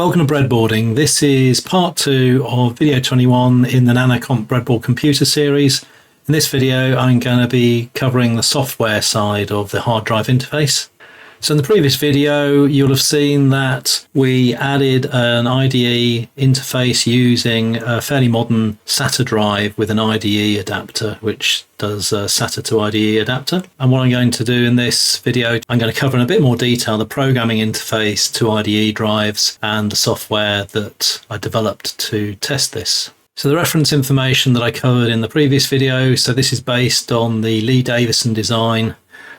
Welcome to Breadboarding. This is part 2 of video 21 in the Nanocomp Breadboard Computer series. In this video, I'm going to be covering the software side of the hard drive interface. So in the previous video, you'll have seen that we added an IDE interface using a fairly modern SATA drive with an IDE adapter, which does a SATA to IDE adapter. And what I'm going to do in this video, I'm going to cover in a bit more detail the programming interface to IDE drives and the software that I developed to test this. So the reference information that I covered in the previous video, so this is based on the Lee Davison design,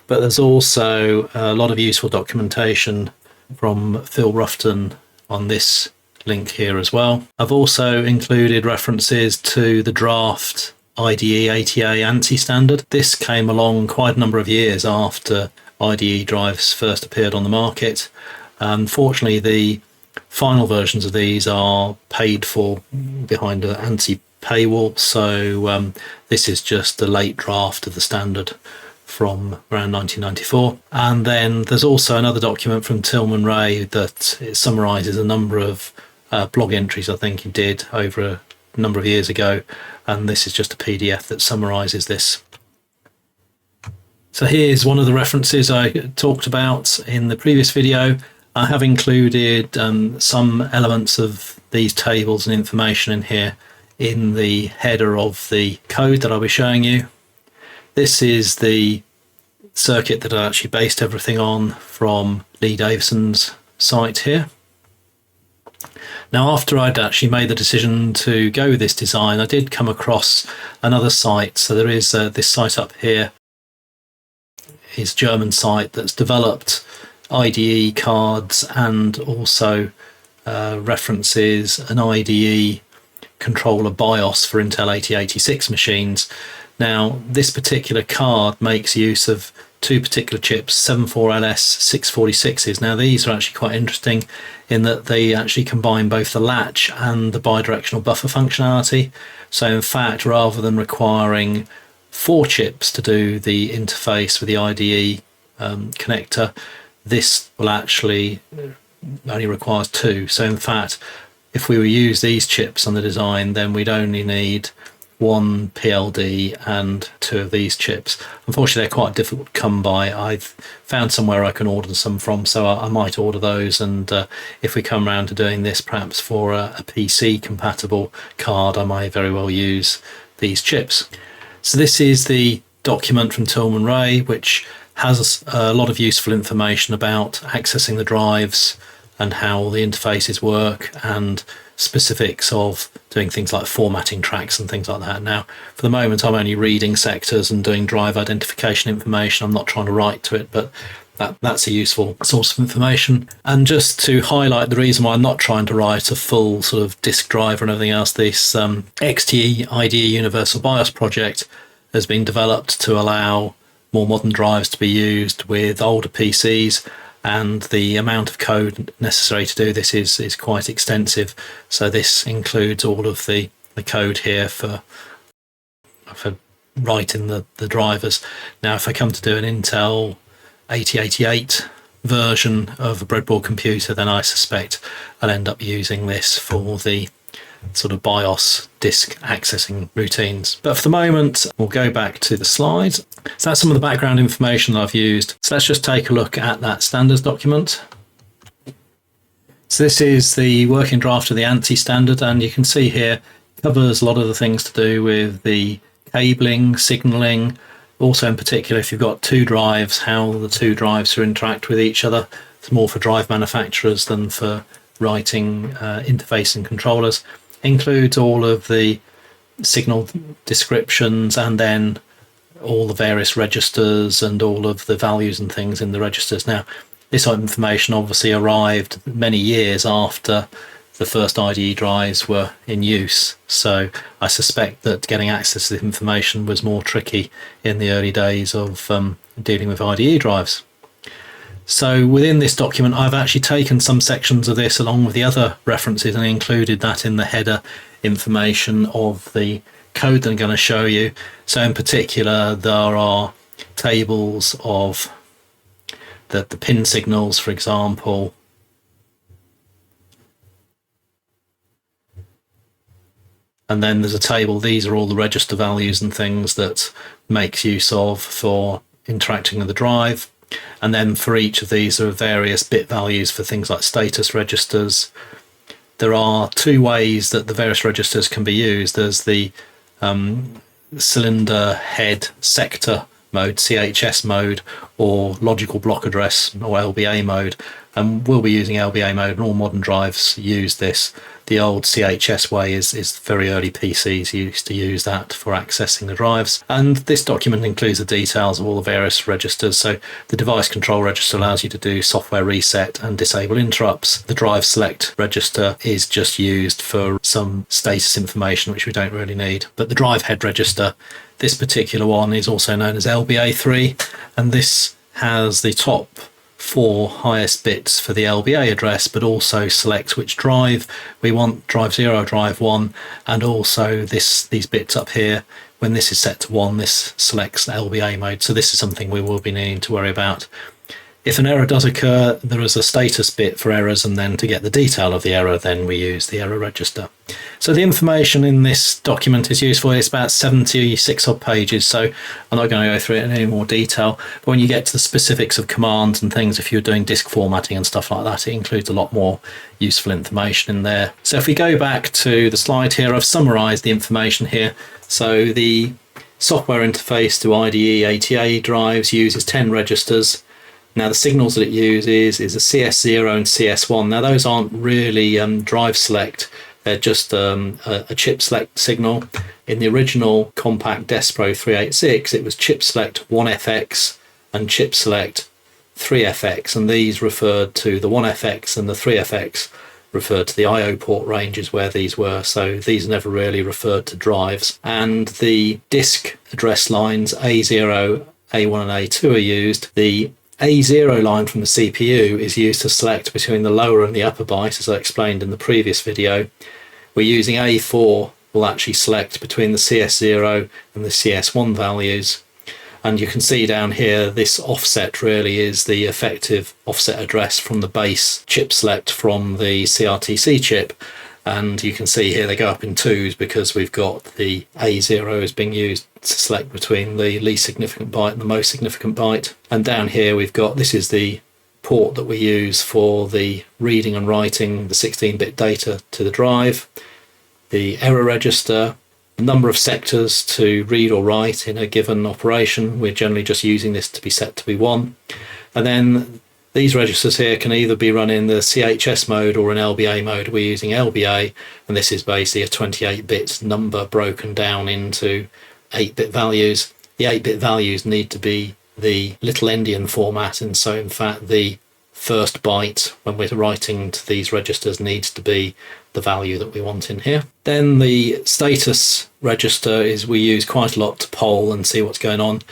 but there's also a lot of useful documentation from Phil Ruffton on this link here as well. I've also included references to the draft IDE ATA ANSI standard. This came along quite a number of years after IDE drives first appeared on the market. Unfortunately, the final versions of these are paid for behind an ANSI paywall, so this is just the late draft of the standard from around 1994. And then there's also another document from Tilman Ray that it summarizes a number of blog entries I think he did over a number of years ago, and this is just a PDF that summarizes this. So here's one of the references I talked about in the previous video. I have included some elements of these tables and information in here in the header of the code that I'll be showing you. This is the circuit that I actually based everything on from Lee Davison's site here. Now, after I'd actually made the decision to go with this design, I did come across another site. So there is this site up here, his German site that's developed IDE cards and also references an IDE controller BIOS for Intel 8086 machines. Now, this particular card makes use of two particular chips, 74LS 646s. Now, these are actually quite interesting in that they actually combine both the latch and the bidirectional buffer functionality. So in fact, rather than requiring 4 chips to do the interface with the IDE connector, this will actually only requires 2. So in fact, if we were to use these chips on the design, then we'd only need 1 PLD and 2 of these chips. Unfortunately, they're quite difficult to come by. I've found somewhere I can order some from, so I might order those, and if we come around to doing this perhaps for a PC compatible card, I might very well use these chips. So this is the document from Tilman Ray, which has a lot of useful information about accessing the drives and how the interfaces work and specifics of doing things like formatting tracks and things like that. Now, for the moment, I'm only reading sectors and doing drive identification information. I'm not trying to write to it, but that's a useful source of information. And just to highlight the reason why I'm not trying to write a full sort of disk drive and everything else, this XTE IDE Universal BIOS project has been developed to allow more modern drives to be used with older PCs, and the amount of code necessary to do this is quite extensive. So this includes all of the code here for writing the drivers. Now, if I come to do an Intel 8088 version of a breadboard computer, then I suspect I'll end up using this for the sort of BIOS disk accessing routines. But for the moment, we'll go back to the slides. So that's some of the background information that I've used. So let's just take a look at that standards document. So this is the working draft of the ANSI standard, and you can see here it covers a lot of the things to do with the cabling, signaling, also in particular if you've got 2 drives, how the 2 drives will interact with each other. It's more for drive manufacturers than for writing interface and controllers. Includes all of the signal descriptions and then all the various registers and all of the values and things in the registers. Now, this sort of information obviously arrived many years after the first IDE drives were in use, so I suspect that getting access to this information was more tricky in the early days of dealing with IDE drives. So within this document, I've actually taken some sections of this along with the other references and included that in the header information of the code that I'm going to show you. So in particular, there are tables of the pin signals, for example, And then there's a table. These are all the register values and things that makes use of for interacting with the drive. And then for each of these, there are various bit values for things like status registers. There are two ways that the various registers can be used. There's the cylinder head sector mode, CHS mode, or logical block address, or LBA mode. And we'll be using LBA mode, and all modern drives use this. The old CHS way is very early PCs used to use that for accessing the drives. And this document includes the details of all the various registers. So the device control register allows you to do software reset and disable interrupts. The drive select register is just used for some status information, which we don't really need. But the drive head register, this particular one, is also known as LBA3, and this has the top 4 highest bits for the LBA address, but also selects which drive we want, drive 0, drive 1, and also these bits up here. When this is set to 1, this selects LBA mode. So this is something we will be needing to worry about. If an error does occur, there is a status bit for errors, and then to get the detail of the error, then we use the error register. So the information in this document is useful. It's about 76 odd pages, so I'm not going to go through it in any more detail. But when you get to the specifics of commands and things, if you're doing disk formatting and stuff like that, it includes a lot more useful information in there. So if we go back to the slide here, I've summarized the information here. So the software interface to IDE ATA drives uses 10 registers. Now the signals that it uses is a CS0 and CS1. Now those aren't really drive select, they're just a chip select signal. In the original compact Despro 386, it was chip select 1FX and chip select 3FX, and these referred to the 1FX, and the 3FX referred to the IO port ranges where these were. So these never really referred to drives. And the disk address lines A0, A1 and A2 are used. The A0 line from the CPU is used to select between the lower and the upper byte, as I explained in the previous video. We're using A4, will actually select between the CS0 and the CS1 values. And you can see down here, this offset really is the effective offset address from the base chip select from the CRTC chip. And you can see here they go up in 2s because we've got the A0 is being used to select between the least significant byte and the most significant byte. And down here we've got, this is the port that we use for the reading and writing the 16-bit data to the drive, the error register, the number of sectors to read or write in a given operation. We're generally just using this to be set to be 1. And then these registers here can either be run in the CHS mode or in LBA mode. We're using LBA, and this is basically a 28-bit number broken down into 8-bit values. The 8-bit values need to be the little endian format, and so in fact the first byte when we're writing to these registers needs to be the value that we want in here. Then the status register is we use quite a lot to poll and see what's going on.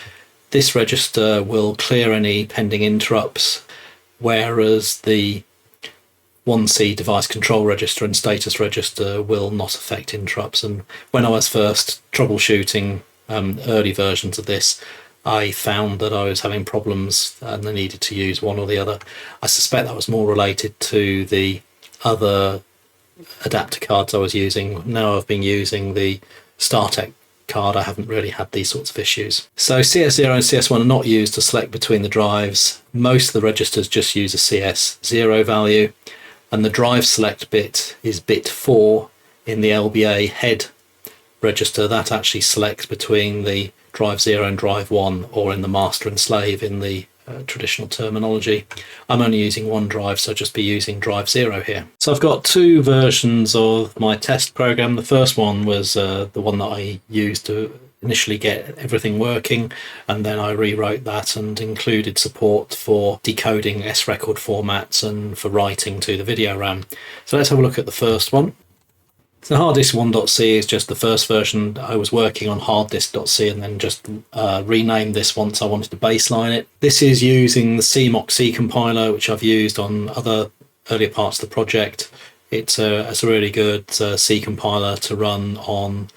This register will clear any pending interrupts, whereas the 1C device control register and status register will not affect interrupts. And when I was first troubleshooting early versions of this, I found that I was having problems and I needed to use one or the other. I suspect that was more related to the other adapter cards I was using. Now I've been using the StarTech card, I haven't really had these sorts of issues. So CS0 and CS1 are not used to select between the drives. Most of the registers just use a CS0 value, and the drive select bit is bit 4 in the LBA head register. That actually selects between the drive 0 and drive 1, or in the master and slave in the traditional terminology. I'm only using one drive, so I'll just be using drive 0 here. So I've got 2 versions of my test program. The first one was the one that I used to initially get everything working, and then I rewrote that and included support for decoding S-record formats and for writing to the video RAM. So let's have a look at the first one. So harddisk1.c is just the first version. I was working on harddisk.c and then just renamed this once I wanted to baseline it. This is using the CMOC compiler, which I've used on other earlier parts of the project. It's a really good C compiler to run on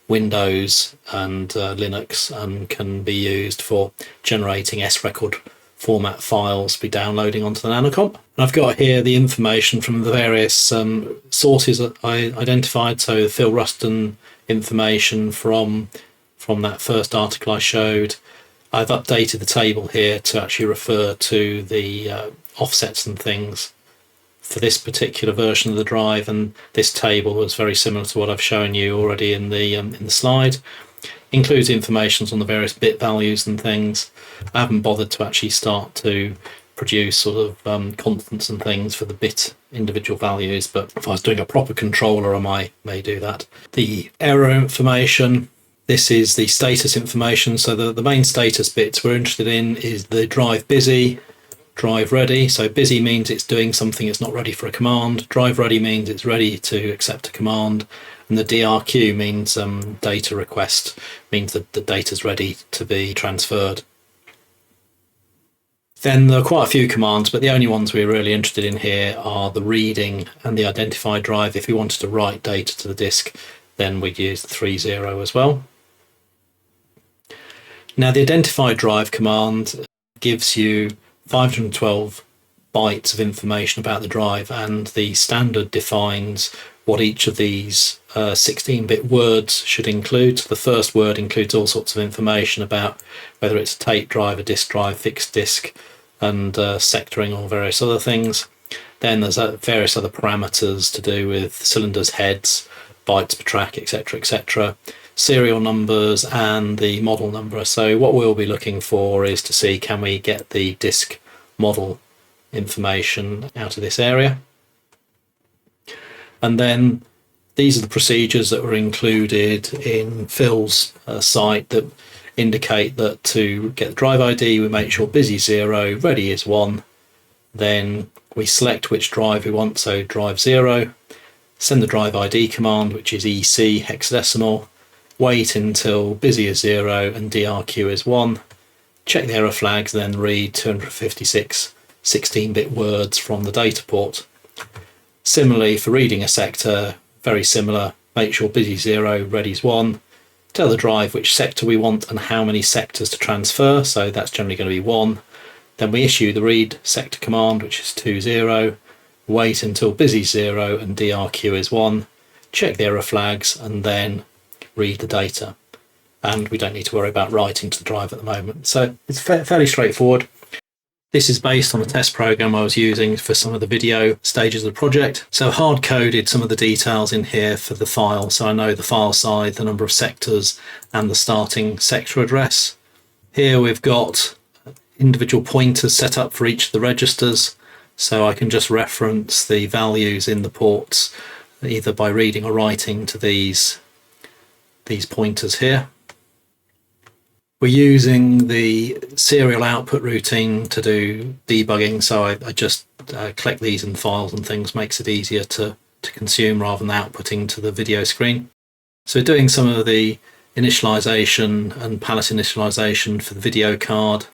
Windows and Linux, and can be used for generating S-record format files to be downloading onto the NanoComp. And I've got here the information from the various sources that I identified. So the Phil Ruston information from that first article I showed. I've updated the table here to actually refer to the offsets and things for this particular version of the drive, and this table was very similar to what I've shown you already in the slide. Includes information on the various bit values and things. I haven't bothered to actually start to produce sort of constants and things for the bit individual values, but if I was doing a proper controller I may do that. The error information, this is the status information. So the main status bits we're interested in is the drive busy, drive ready. So busy means it's doing something, it's not ready for a command. Drive ready means it's ready to accept a command. And the DRQ means data request, means that the data's ready to be transferred. Then there are quite a few commands, but the only ones we're really interested in here are the reading and the identify drive. If we wanted to write data to the disk, then we'd use the 30 as well. Now the identify drive command gives you 512 bytes of information about the drive, and the standard defines what each of these 16-bit words should include. So the first word includes all sorts of information about whether it's a tape drive, a disk drive, fixed disk, and sectoring or various other things. Then there's various other parameters to do with cylinders, heads, bytes per track, etc., etc., serial numbers, and the model number. So what we'll be looking for is to see, can we get the disk model information out of this area. And then these are the procedures that were included in Phil's site that indicate that to get the drive ID, we make sure busy 0, ready is 1. Then we select which drive we want, so drive 0. Send the drive ID command, which is EC hexadecimal. Wait until busy is 0 and DRQ is 1. Check the error flags, then read 256 16-bit words from the data port. Similarly, for reading a sector, very similar, make sure busy 0, ready is 1. Tell the drive which sector we want and how many sectors to transfer, so that's generally going to be 1. Then we issue the read sector command, which is 20. Wait until busy 0 and DRQ is 1. Check the error flags and then read the data. And we don't need to worry about writing to the drive at the moment. So it's fairly straightforward. This is based on a test program I was using for some of the video stages of the project. So hard coded some of the details in here for the file. So I know the file size, the number of sectors, and the starting sector address. Here we've got individual pointers set up for each of the registers. So I can just reference the values in the ports, either by reading or writing to these pointers here. We're using the serial output routine to do debugging, so I just collect these in files and things, makes it easier to consume rather than outputting to the video screen. So doing some of the initialization and palette initialization for the video card.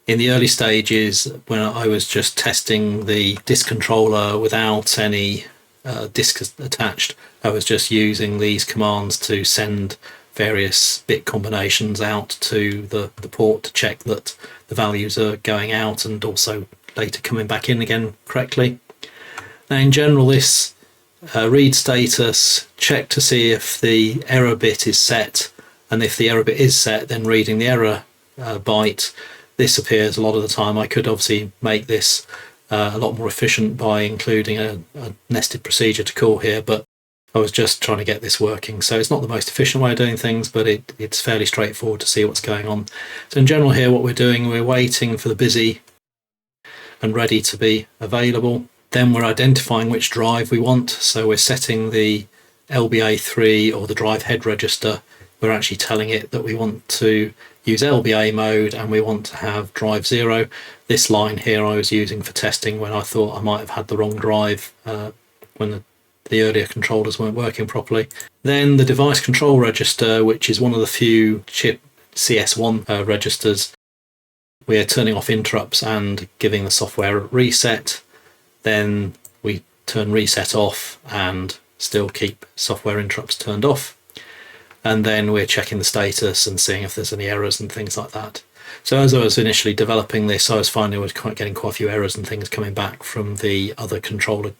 In the early stages, when I was just testing the disk controller without any disk attached, I was just using these commands to send various bit combinations out to the port to check that the values are going out and also later coming back in again correctly. Now in general, this read status, check to see if the error bit is set, and if the error bit is set, then reading the error byte. This appears a lot of the time. I could obviously make this a lot more efficient by including a nested procedure to call here, but I was just trying to get this working. So it's not the most efficient way of doing things, but it's fairly straightforward to see what's going on. So in general here, what we're doing, we're waiting for the busy and ready to be available. Then we're identifying which drive we want. So we're setting the LBA3 or the drive head register. We're actually telling it that we want to use LBA mode and we want to have drive 0. This line here I was using for testing when I thought I might have had the wrong drive when the earlier controllers weren't working properly. Then the device control register, which is one of the few chip CS1 registers, we're turning off interrupts and giving the software a reset. Then we turn reset off and still keep software interrupts turned off. And then we're checking the status and seeing if there's any errors and things like that. So as I was initially developing this, I was finding I was getting quite a few errors and things coming back from the other controller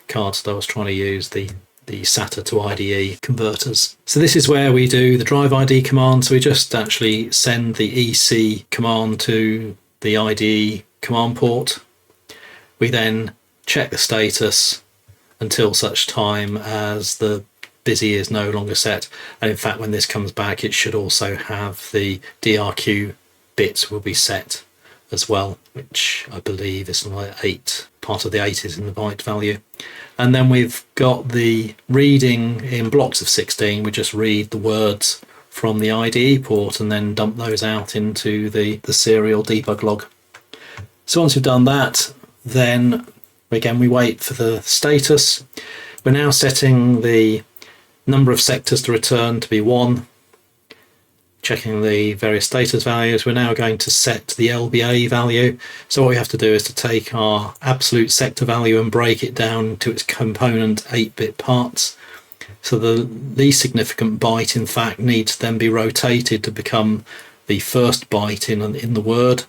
cards that I was trying to use, the SATA to IDE converters. So this is where we do the drive ID command. So we just actually send the EC command to the IDE command port. We then check the status until such time as the busy is no longer set. And in fact, when this comes back, it should also have the DRQ bit will be set as well, which I believe is like 8. Part of the 8 is in the byte value. And then we've got the reading in blocks of 16. We just read the words from the IDE port and then dump those out into the serial debug log. So once we've done that, then again we wait for the status. We're now setting the number of sectors to return to be 1. Checking the various status values, we're now going to set the LBA value. So what we have to do is to take our absolute sector value and break it down to its component 8-bit parts. So the least significant byte, in fact, needs to then be rotated to become the first byte in the word.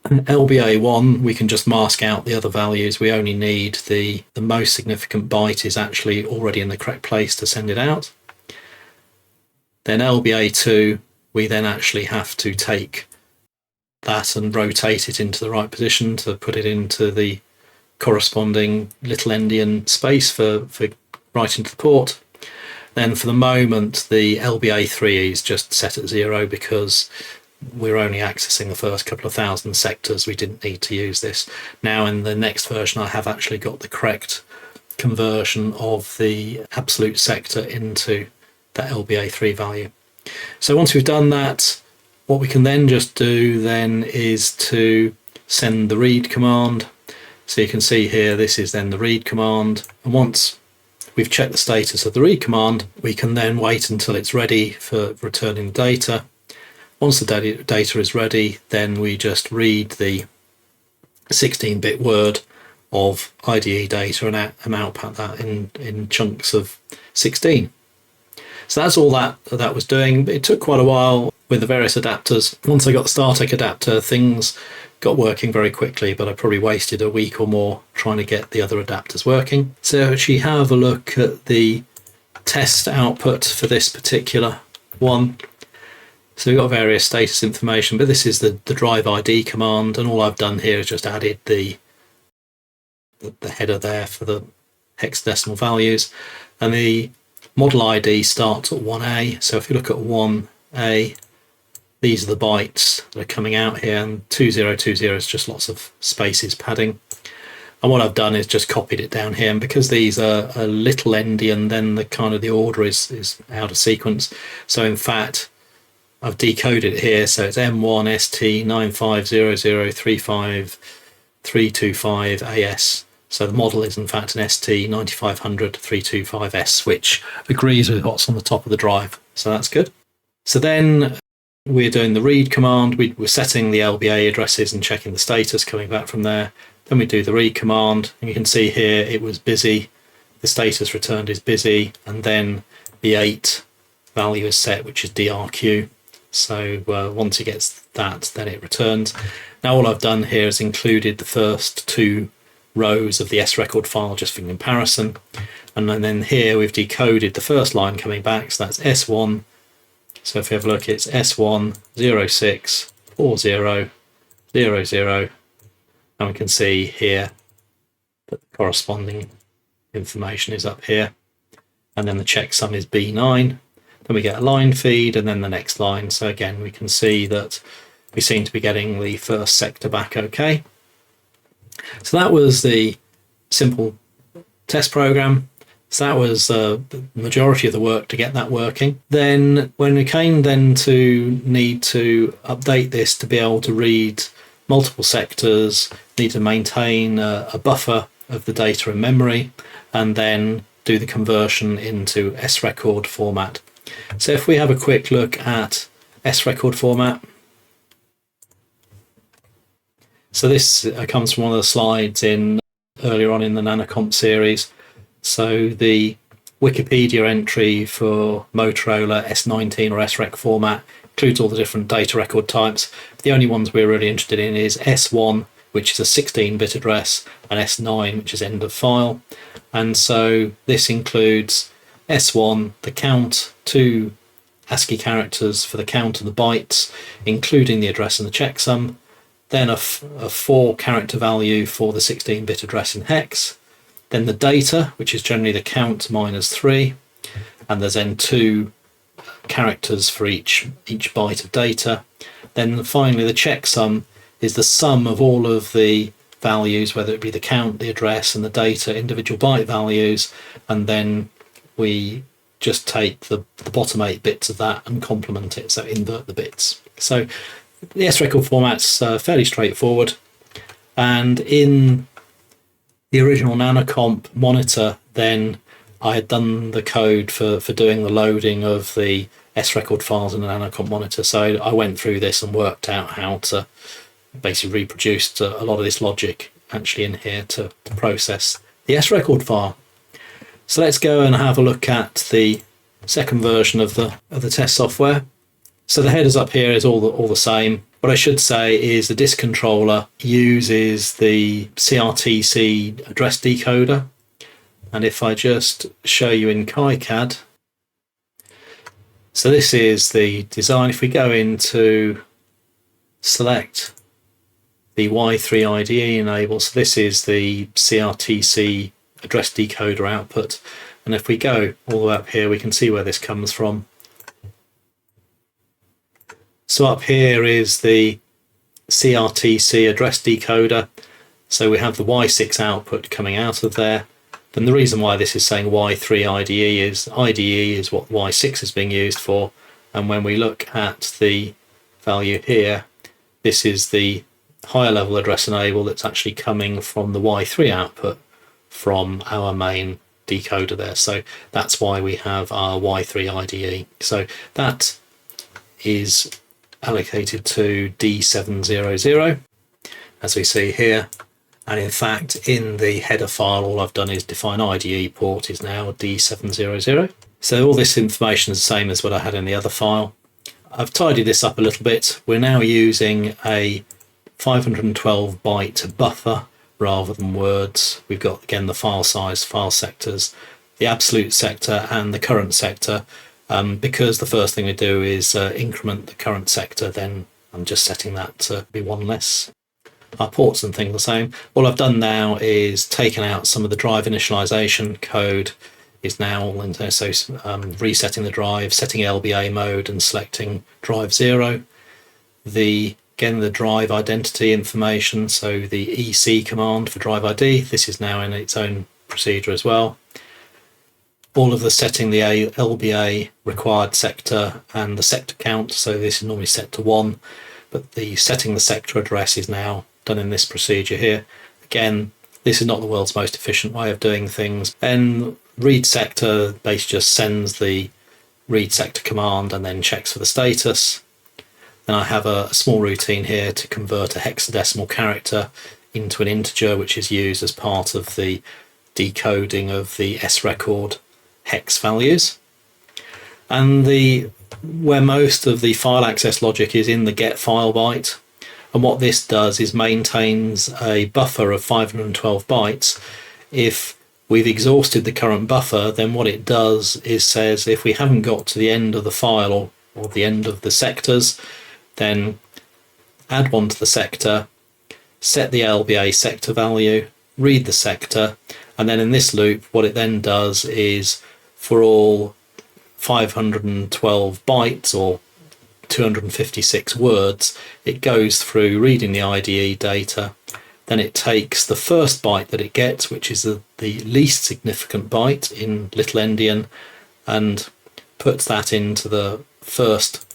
And LBA1, we can just mask out the other values. We only need the most significant byte is actually already in the correct place to send it out. Then LBA2, we then actually have to take that and rotate it into the right position to put it into the corresponding little endian space for writing to the port. Then for the moment, the LBA3 is just set at 0 because we're only accessing the first couple of thousand sectors. We didn't need to use this. Now in the next version, I have actually got the correct conversion of the absolute sector into that LBA3 value. So once we've done that, what we can then just do then is to send the read command. So you can see here, this is then the read command. And once we've checked the status of the read command, we can then wait until it's ready for returning the data. Once the data is ready, then we just read the 16-bit word of IDE data and output that in chunks of 16. So that's all that was doing. It took quite a while with the various adapters. Once I got the StarTech adapter, things got working very quickly, but I probably wasted a week or more trying to get the other adapters working. So actually have a look at the test output for this particular one. So we've got various status information, but this is the drive ID command, and all I've done here is just added the header there for the hexadecimal values, and the model ID starts at 1A. So if you look at 1A, these are the bytes that are coming out here, and 2020 is just lots of spaces padding. And what I've done is just copied it down here, and because these are a little endian, then the kind of the order is out of sequence. So in fact, I've decoded it here, so it's M1 ST 950035325 AS. So the model is in fact an ST 9500 325S, which agrees with what's on the top of the drive. So that's good. So then we're doing the read command. We're setting the LBA addresses and checking the status coming back from there. Then we do the read command, and you can see here it was busy. The status returned is busy, and then the 8 value is set, which is DRQ. So once it gets that, then it returns. Now all I've done here is included the first 2 rows of the SRecord file just for comparison, and then here we've decoded the first line coming back, so that's S1. So if you have a look, it's S1 06 40 00, and we can see here that the corresponding information is up here, and then the checksum is B9. Then we get a line feed and then the next line. So again, we can see that we seem to be getting the first sector back okay. So that was the simple test program. So that was the majority of the work to get that working. Then when we came then to need to update this to be able to read multiple sectors, need to maintain a buffer of the data in memory, and then do the conversion into SRecord format. So if we have a quick look at SRecord format. So this comes from one of the slides in earlier on in the Nanocomp series. So the Wikipedia entry for Motorola S19 or SREC format includes all the different data record types. The only ones we're really interested in is S1, which is a 16-bit address, and S9, which is end of file. And so this includes S1, the count, 2 ASCII characters for the count of the bytes, including the address and the checksum, then a 4-character value for the 16-bit address in hex, then the data, which is generally the count minus 3, and there's then 2 characters for each byte of data. Then finally the checksum is the sum of all of the values, whether it be the count, the address, and the data, individual byte values, and then we just take the bottom 8 bits of that and complement it, so invert the bits. So the S-record format's fairly straightforward, and in the original Nanocomp monitor, then I had done the code for doing the loading of the S-record files in the Nanocomp monitor, so I went through this and worked out how to basically reproduce a lot of this logic actually in here to process the S-record file. So let's go and have a look at the second version of the test software. So the headers up here is all the same. What I should say is the disk controller uses the CRTC address decoder. And if I just show you in KiCad, so this is the design. If we go into select the Y3 IDE enable, so this is the CRTC address decoder output. And if we go all the way up here, we can see where this comes from. So up here is the CRTC address decoder. So we have the Y6 output coming out of there. Then the reason why this is saying Y3 IDE is what Y6 is being used for. And when we look at the value here, this is the higher level address enable that's actually coming from the Y3 output from our main decoder there. So that's why we have our Y3 IDE. So that is allocated to D700, as we see here. And in fact, in the header file, all I've done is define IDE port is now D700. So all this information is the same as what I had in the other file. I've tidied this up a little bit. We're now using a 512 byte buffer rather than words. We've got, again, the file size, file sectors, the absolute sector and the current sector. Because the first thing we do is increment the current sector, then I'm just setting that to be 1 less. Our ports and things the same. All I've done now is taken out some of the drive initialization code is now all in there. So resetting the drive, setting LBA mode and selecting drive 0. Again, the drive identity information, so the EC command for drive ID, this is now in its own procedure as well. All of the setting the LBA required sector and the sector count, so this is normally set to 1, but the setting the sector address is now done in this procedure here. Again, this is not the world's most efficient way of doing things. And read sector basically just sends the read sector command and then checks for the status. Then I have a small routine here to convert a hexadecimal character into an integer, which is used as part of the decoding of the S-record hex values. And where most of the file access logic is in the get file byte. And what this does is maintains a buffer of 512 bytes. If we've exhausted the current buffer, then what it does is says if we haven't got to the end of the file or the end of the sectors, then add one to the sector, set the LBA sector value, read the sector, and then in this loop what it then does is for all 512 bytes or 256 words, it goes through reading the IDE data, then it takes the first byte that it gets, which is the least significant byte in little endian, and puts that into the first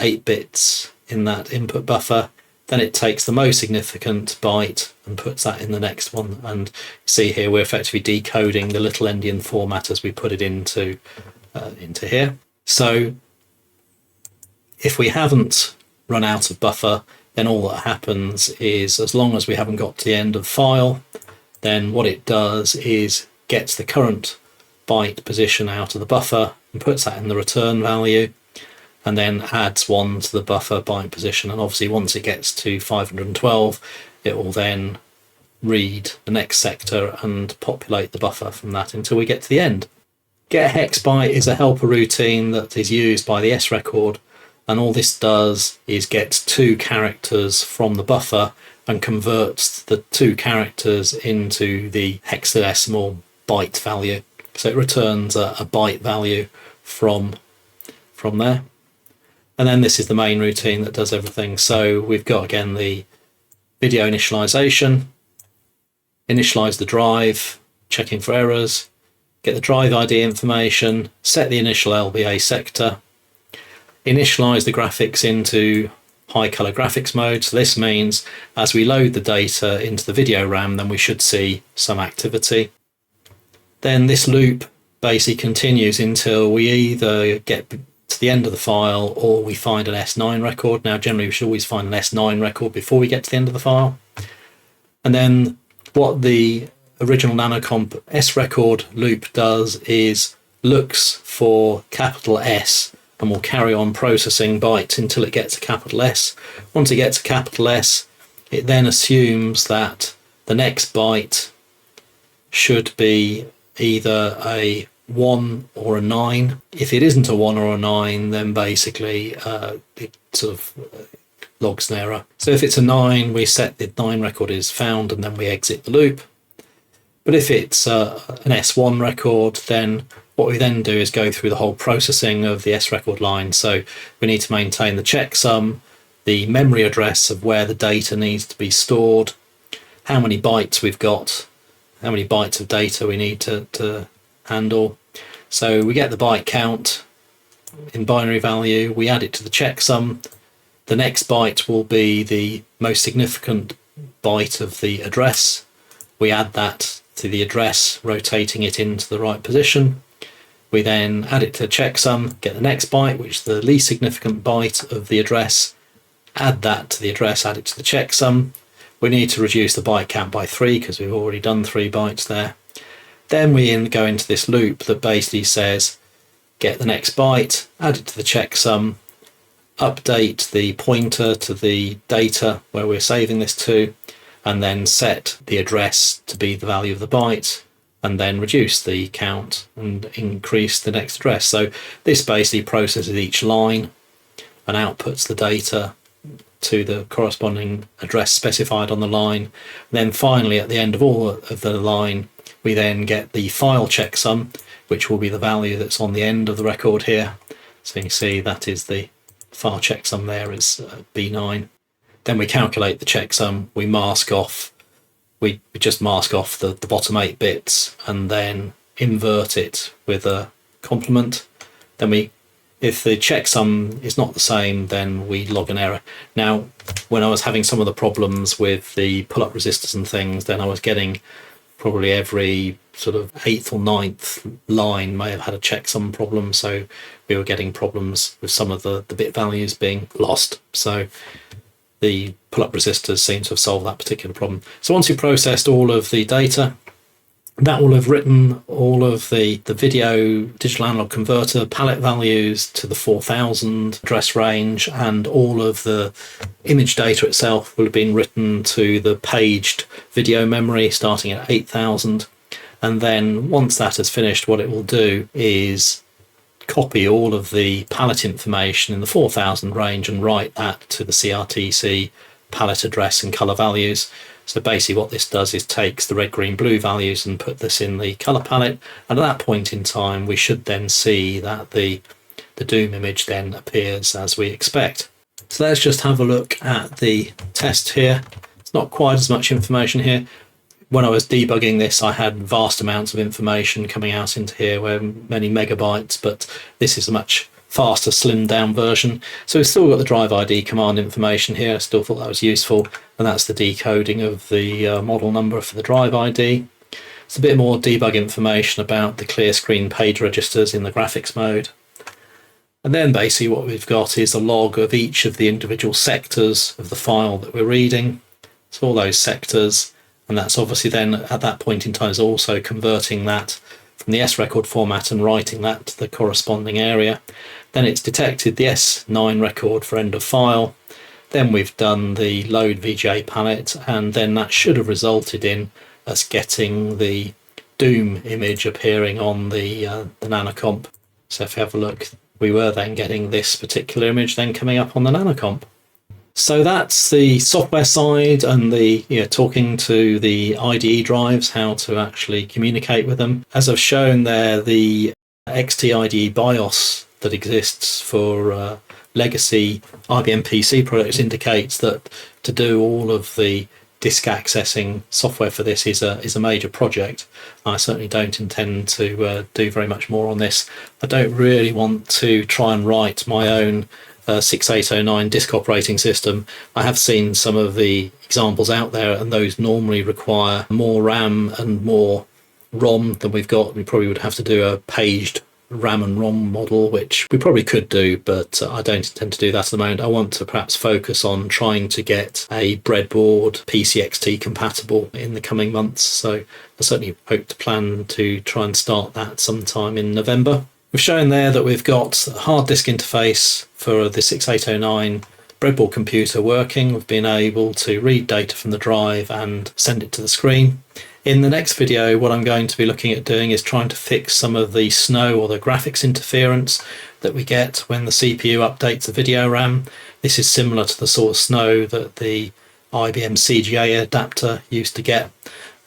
8 bits in that input buffer. Then it takes the most significant byte and puts that in the next one. And see here, we're effectively decoding the little endian format as we put it into here. So if we haven't run out of buffer, then all that happens is, as long as we haven't got to the end of file, then what it does is gets the current byte position out of the buffer and puts that in the return value. and then adds one to the buffer byte position. And obviously once it gets to 512, it will then read the next sector and populate the buffer from that until we get to the end. Get hex byte is a helper routine that is used by the S record, and all this does is gets 2 characters from the buffer and converts the 2 characters into the hexadecimal byte value. So it returns a byte value from there. And then this is the main routine that does everything. So we've got, again, the video initialization, initialize the drive, checking for errors, get the drive ID information, set the initial LBA sector, initialize the graphics into high color graphics mode. So this means as we load the data into the video RAM, then we should see some activity. Then this loop basically continues until we either get to the end of the file or we find an S9 record. Now generally we should always find an S9 record before we get to the end of the file. And then what the original Nanocomp S record loop does is looks for capital S and will carry on processing bytes until it gets a capital S. Once it gets a capital S, it then assumes that the next byte should be either a 1 or a 9. If it isn't a 1 or a 9, then basically it sort of logs an error. So if it's a 9, we set the 9 record is found and then we exit the loop. But if it's an S1 record, then what we then do is go through the whole processing of the S record line. So we need to maintain the checksum, the memory address of where the data needs to be stored, how many bytes we've got, how many bytes of data we need to handle. So we get the byte count in binary value, we add it to the checksum. The next byte will be the most significant byte of the address. We add that to the address, rotating it into the right position. We then add it to the checksum, get the next byte, which is the least significant byte of the address, add that to the address, add it to the checksum. We need to reduce the byte count by 3 because we've already done 3 bytes there. Then we go into this loop that basically says, get the next byte, add it to the checksum, update the pointer to the data where we're saving this to, and then set the address to be the value of the byte, and then reduce the count and increase the next address. So this basically processes each line and outputs the data to the corresponding address specified on the line. And then finally, at the end of all of the line, we then get the file checksum, which will be the value that's on the end of the record here. So you can see that is the file checksum there is B9. Then we calculate the checksum, we mask off, we just mask off the bottom 8 bits and then invert it with a complement. Then if the checksum is not the same, then we log an error. Now, when I was having some of the problems with the pull-up resistors and things, then I was getting probably every sort of 8th or 9th line may have had a checksum problem. So we were getting problems with some of the bit values being lost. So the pull-up resistors seem to have solved that particular problem. So once you've processed all of the data, that will have written all of the video digital analog converter palette values to the 4000 address range, and all of the image data itself will have been written to the paged video memory starting at 8000. And then once that has finished, what it will do is copy all of the palette information in the 4000 range and write that to the CRTC palette address and color values. So basically what this does is takes the red, green, blue values and put this in the color palette. And at that point in time, we should then see that the DOOM image then appears as we expect. So let's just have a look at the test here. It's not quite as much information here. When I was debugging this, I had vast amounts of information coming out into here, where many megabytes, but this is a much faster, slimmed down version. So we've still got the drive ID command information here. I still thought that was useful, and that's the decoding of the model number for the drive ID. It's a bit more debug information about the clear screen page registers in the graphics mode. And then basically what we've got is a log of each of the individual sectors of the file that we're reading. So all those sectors, and that's obviously then at that point in time is also converting that from the S record format and writing that to the corresponding area. Then it's detected the S9 record for end of file. Then we've done the load VGA palette, and then that should have resulted in us getting the Doom image appearing on the Nanocomp. So if you have a look, we were then getting this particular image then coming up on the Nanocomp. So that's the software side and the talking to the IDE drives, how to actually communicate with them. As I've shown there, the XT IDE BIOS that exists for legacy IBM PC products indicates that to do all of the disk accessing software for this is a major project. I certainly don't intend to do very much more on this. I don't really want to try and write my own 6809 disk operating system. I have seen some of the examples out there, and those normally require more RAM and more ROM than we've got. We probably would have to do a paged RAM and ROM model, which we probably could do, but I don't intend to do that at the moment. I want to perhaps focus on trying to get a breadboard PCXT compatible in the coming months. So I certainly hope to plan to try and start that sometime in November. We've shown there that we've got a hard disk interface for the 6809 breadboard computer working. We've been able to read data from the drive and send it to the screen. In the next video, what I'm going to be looking at doing is trying to fix some of the SNO or the graphics interference that we get when the CPU updates the video RAM. This is similar to the sort of SNO that the IBM CGA adapter used to get,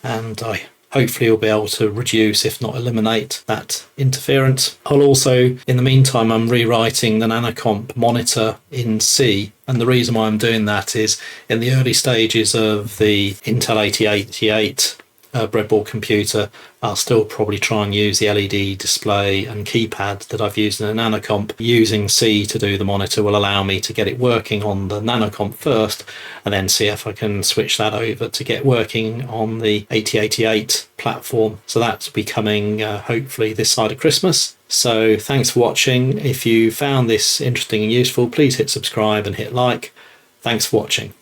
and I hopefully will be able to reduce, if not eliminate, that interference. I'll also, in the meantime, I'm rewriting the Nanocomp monitor in C, and the reason why I'm doing that is in the early stages of the Intel 8088 breadboard computer, I'll still probably try and use the LED display and keypad that I've used in a Nanocomp. Using C to do the monitor will allow me to get it working on the Nanocomp first, and then see if I can switch that over to get working on the 8088 platform. So that's be coming hopefully this side of Christmas. So thanks for watching. If you found this interesting and useful, please hit subscribe and hit like. Thanks for watching.